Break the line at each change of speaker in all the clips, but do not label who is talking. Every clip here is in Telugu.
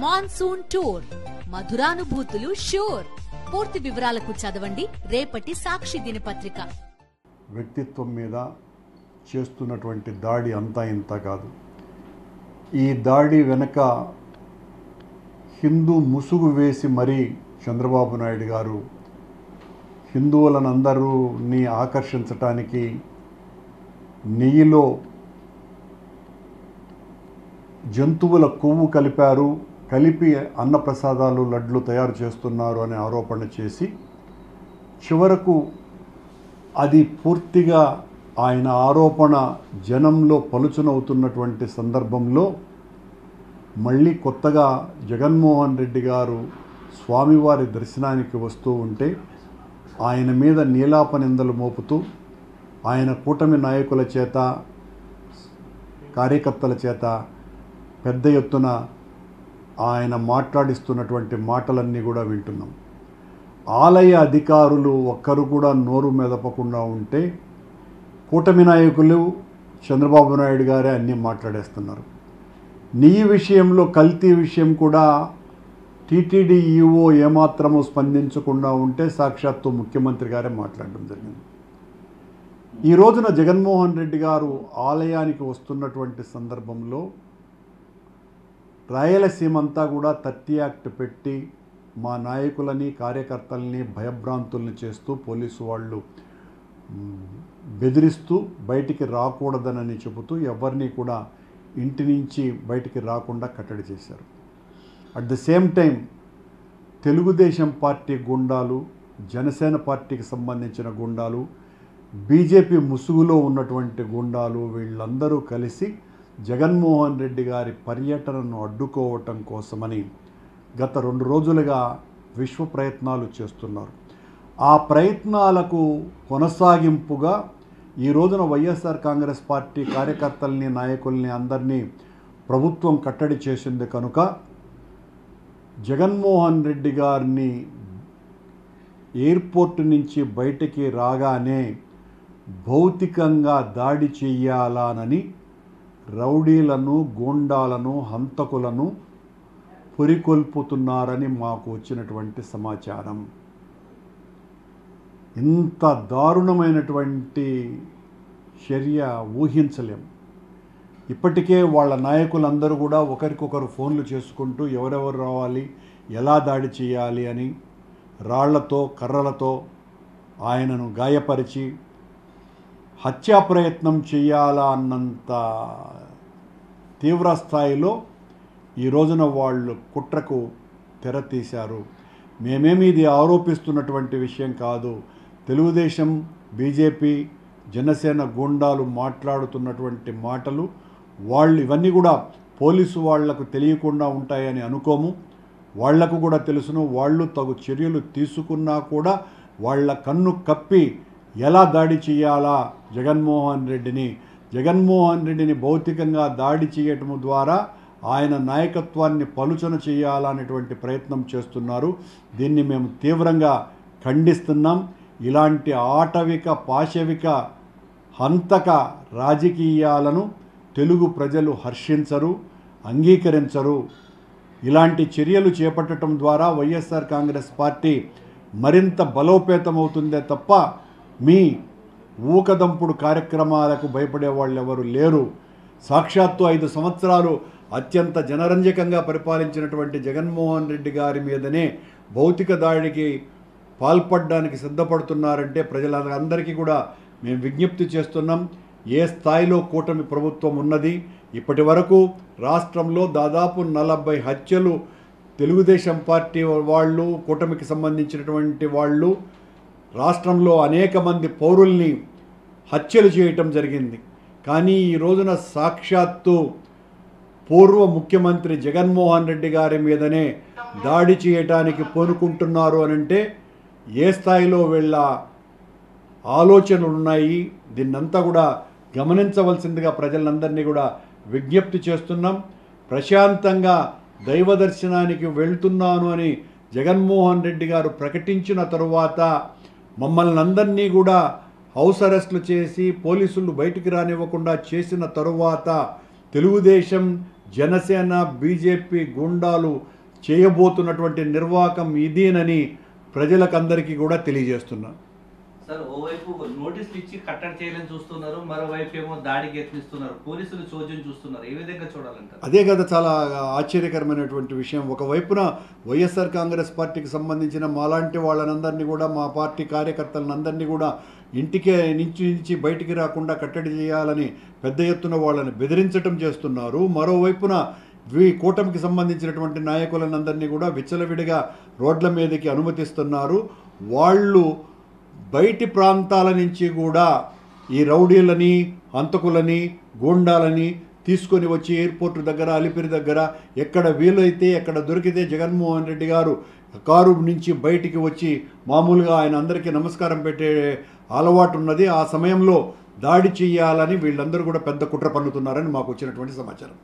Monsoon tour, మధురానుభూతులు sure. పూర్తి వివరాలకు చదవండి రేపటి సాక్షి దినపత్రిక.
వ్యక్తిత్వం మీద చేస్తున్నటువంటి దాడి అంతా ఇంత కాదు. ఈ దాడి వెనక హిందూ ముసుగు వేసి మరీ చంద్రబాబు నాయుడు గారు హిందువులనందరినీ ఆకర్షించటానికి నెయ్యిలో జంతువుల కొవ్వు కలిపి అన్నప్రసాదాలు లడ్లు తయారు చేస్తున్నారు అనే ఆరోపణ చేసి చివరకు అది పూర్తిగా ఆయన ఆరోపణ జనంలో పలుచునవుతున్నటువంటి సందర్భంలో మళ్ళీ కొత్తగా జగన్మోహన్ రెడ్డి గారు స్వామివారి దర్శనానికి వస్తూ ఉంటే ఆయన మీద నీలాప నిందలు మోపుతూ ఆయన కూటమి నాయకుల చేత కార్యకర్తల చేత పెద్ద ఎత్తున ఆయన మాట్లాడిస్తున్నటువంటి మాటలన్నీ కూడా వింటున్నాం. ఆలయ అధికారులు ఒక్కరు కూడా నోరు మెదపకుండా ఉంటే కూటమి నాయకులు చంద్రబాబు నాయుడు గారే అన్నీ మాట్లాడేస్తున్నారు. నెయ్యి విషయంలో కల్తీ విషయం కూడా టీటీడీ ఈఓ ఏమాత్రము స్పందించకుండా ఉంటే సాక్షాత్తు ముఖ్యమంత్రి గారే మాట్లాడడం జరిగింది. ఈ రోజున జగన్మోహన్ రెడ్డి గారు ఆలయానికి వస్తున్నటువంటి సందర్భంలో రాయలసీమ అంతా కూడా 30 యాక్ట్ పెట్టి మా నాయకులని కార్యకర్తల్ని భయభ్రాంతుల్ని చేస్తూ పోలీసు వాళ్ళు బెదిరిస్తూ బయటికి రాకూడదనని చెబుతూ ఎవరిని కూడా ఇంటి నుంచి బయటికి రాకుండా కట్టడి చేశారు. At the same time Telugu Desam party గుండాలు, జనసేన పార్టీకి సంబంధించిన గుండాలు, బీజేపీ ముసుగులో ఉన్నటువంటి గుండాలు వీళ్ళందరూ కలిసి జగన్మోహన్ రెడ్డి గారి పర్యటనను అడ్డుకోవటం కోసమని గత 2 రోజులుగా విశ్వ ప్రయత్నాలు చేస్తున్నారు. ఆ ప్రయత్నాలకు కొనసాగింపుగా ఈ రోజున వైఎస్ఆర్ కాంగ్రెస్ పార్టీ కార్యకర్తల్ని, నాయకుల్ని అందరినీ ప్రభుత్వం కట్టడి చేసింది కనుక జగన్మోహన్ రెడ్డి గారిని ఎయిర్పోర్ట్ నుంచి బయటికి రాగానే భౌతికంగా దాడి చెయ్యాలనని రౌడీలను, గూండాలను, హంతకులను పురికొల్పుతున్నారని మాకు వచ్చినటువంటి సమాచారం. ఇంత దారుణమైనటువంటి చర్య ఊహించలేం. ఇప్పటికే వాళ్ళ నాయకులందరూ కూడా ఒకరికొకరు ఫోన్లు చేసుకుంటూ ఎవరెవరు రావాలి, ఎలా దాడి చేయాలి అని రాళ్లతో, కర్రలతో ఆయనను గాయపరిచి హత్యా ప్రయత్నం చేయాలా అన్నంత తీవ్ర స్థాయిలో ఈ రోజున వాళ్ళు కుట్రకు తెరతీశారు. మేమేమి ఇది ఆరోపిస్తున్నటువంటి విషయం కాదు. తెలుగుదేశం, బీజేపీ, జనసేన గుండాలు మాట్లాడుతున్నటువంటి మాటలు వాళ్ళు ఇవన్నీ కూడా పోలీసు వాళ్లకు తెలియకుండా ఉంటాయని అనుకోము. వాళ్లకు కూడా తెలుసును. వాళ్ళు తగు చర్యలు తీసుకున్నా కూడా వాళ్ళ కన్ను కప్పి ఎలా దాడి చేయాలా జగన్మోహన్ రెడ్డిని భౌతికంగా దాడి చేయటం ద్వారా ఆయన నాయకత్వాన్ని పలుచన చేయాలనేటువంటి ప్రయత్నం చేస్తున్నారు. దీన్ని మేము తీవ్రంగా ఖండిస్తున్నాం. ఇలాంటి ఆటవిక, పాశవిక, హంతక రాజకీయాలను తెలుగు ప్రజలు హర్షించరు, అంగీకరించరు. ఇలాంటి చర్యలు చేపట్టడం ద్వారా వైఎస్ఆర్ కాంగ్రెస్ పార్టీ మరింత బలోపేతమవుతుందే తప్ప మీ ఊకదంపుడు కార్యక్రమాలకు భయపడే వాళ్ళు ఎవరు లేరు. సాక్షాత్తు 5 సంవత్సరాలు అత్యంత జనరంజకంగా పరిపాలించినటువంటి జగన్మోహన్ రెడ్డి గారి మీదనే భౌతిక దాడికి పాల్పడడానికి సిద్ధపడుతున్నారంటే ప్రజలందరికీ కూడా మేము విజ్ఞప్తి చేస్తున్నాం. ఏ స్థాయిలో కూటమి ప్రభుత్వం ఉన్నది. ఇప్పటి వరకు రాష్ట్రంలో దాదాపు 40 హత్యలు తెలుగుదేశం పార్టీ వాళ్ళు, కూటమికి సంబంధించినటువంటి వాళ్ళు రాష్ట్రంలో అనేక మంది పౌరుల్ని హత్యలు చేయటం జరిగింది. కానీ ఈ రోజున సాక్షాత్తు పూర్వ ముఖ్యమంత్రి జగన్మోహన్ రెడ్డి గారి మీదనే దాడి చేయటానికి పూనుకుంటున్నారు అనంటే ఏ స్థాయిలో వీళ్ళ ఆలోచనలు ఉన్నాయి. దీన్నంతా కూడా గమనించవలసిందిగా ప్రజలందరినీ కూడా విజ్ఞప్తి చేస్తున్నాం. ప్రశాంతంగా దైవ దర్శనానికి వెళ్తున్నాను అని జగన్మోహన్ రెడ్డి గారు ప్రకటించిన తరువాత మమ్మల్ని అందరినీ కూడా హౌస్ అరెస్టులు చేసి పోలీసులు బయటికి రానివ్వకుండా చేసిన తరువాత తెలుగుదేశం, జనసేన బీజేపీ గుండాలు చేయబోతున్నటువంటి నిర్వాకం ఇదేనని ప్రజలకందరికీ కూడా తెలియజేస్తున్నాను.
సార్, ఓవైపు నోటీసులు ఇచ్చి కట్టడి చేయాలని చూస్తున్నారు, మరోవైపు ఏమో దాడికి యత్నిస్తున్నారు, పోలీసులు చోద్యం చూస్తున్నారు. ఏ విధంగా చూడాలంటారు?
అదే కదా చాలా ఆశ్చర్యకరమైనటువంటి విషయం. ఒకవైపున వైఎస్ఆర్ కాంగ్రెస్ పార్టీకి సంబంధించిన మాలాంటి వాళ్ళనందరినీ కూడా, మా పార్టీ కార్యకర్తలందరినీ కూడా ఇంటికే నుంచి బయటికి రాకుండా కట్టడి చేయాలని పెద్ద ఎత్తున వాళ్ళని బెదిరించటం చేస్తున్నారు. మరోవైపున కూటమికి సంబంధించినటువంటి నాయకులందరినీ కూడా విచ్చలవిడిగా రోడ్ల మీదకి అనుమతిస్తున్నారు. వాళ్ళు బయటి ప్రాంతాల నుంచి కూడా ఈ రౌడీలని, హంతకులని, గూండాలని తీసుకొని వచ్చి ఎయిర్పోర్ట్ దగ్గర, అలిపిరి దగ్గర ఎక్కడ వీలైతే ఎక్కడ దొరికితే జగన్మోహన్ రెడ్డి గారు కారు నుంచి బయటికి వచ్చి మామూలుగా ఆయన అందరికీ నమస్కారం పెట్టే అలవాటు ఉన్నది. ఆ సమయంలో దాడి చేయాలని వీళ్ళందరూ కూడా పెద్ద కుట్ర పన్నుతున్నారని మాకు వచ్చినటువంటి సమాచారం.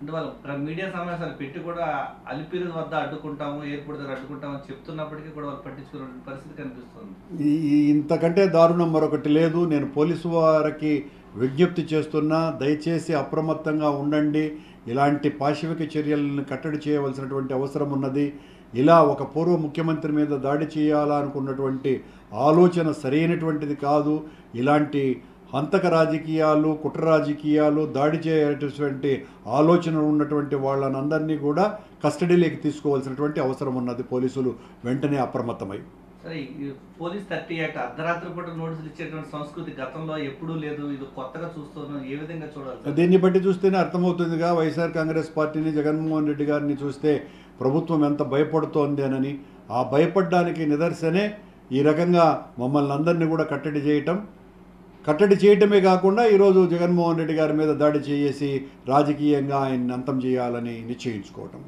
అంటే వాళ్ళు మీడియా సమావేశాలు పెట్టి కూడా అలిపిరి వద్ద అడ్డుకుంటాము, ఎయిర్పోర్ట్ దగ్గర అడ్డుకుంటాము అని చెప్తున్నప్పటికీ కూడా వాళ్ళు పట్టించుకునే పరిస్థితి కనిపిస్తుంది.
ఇంతకంటే దారుణం మరొకటి లేదు. నేను పోలీసు వారికి విజ్ఞప్తి చేస్తున్నా, దయచేసి అప్రమత్తంగా ఉండండి. ఇలాంటి పాశవిక చర్యలను కట్టడి చేయవలసినటువంటి అవసరం ఉన్నది. ఇలా ఒక పూర్వ ముఖ్యమంత్రి మీద దాడి చేయాలనుకున్నటువంటి ఆలోచన సరైనటువంటిది కాదు. ఇలాంటి హంతక రాజకీయాలు, కుట్ర రాజకీయాలు, దాడి చేసేటువంటి ఆలోచన ఉన్నటువంటి వాళ్ళనందరినీ కూడా కస్టడీలోకి తీసుకోవాల్సినటువంటి అవసరం ఉన్నది. పోలీసులు వెంటనే అప్రమత్తమై.
సరే, పోలీస్ 30 యాక్ట్ అర్ధరాత్రి పూట నోటీసులు ఇచ్చేటువంటి సంస్కృతి గతంలో ఎప్పుడూ లేదు, ఇది కొత్తగా చూస్తున్నాం. ఏ విధంగా చూడాలి?
దీన్ని బట్టి చూస్తేనే అర్థమవుతుందిగా, వైఎస్ఆర్ కాంగ్రెస్ పార్టీని, జగన్మోహన్ రెడ్డి గారిని చూస్తే ప్రభుత్వం ఎంత భయపడుతోంది అని. ఆ భయపడడానికి నిదర్శనే ఈ రకంగా మమ్మల్ని అందరినీ కూడా కట్టడి చేయటమే కాకుండా ఈరోజు జగన్మోహన్ రెడ్డి గారి మీద దాడి చేసి రాజకీయంగా ఆయన్ని అంతం చేయాలని నిశ్చయించుకోవటం.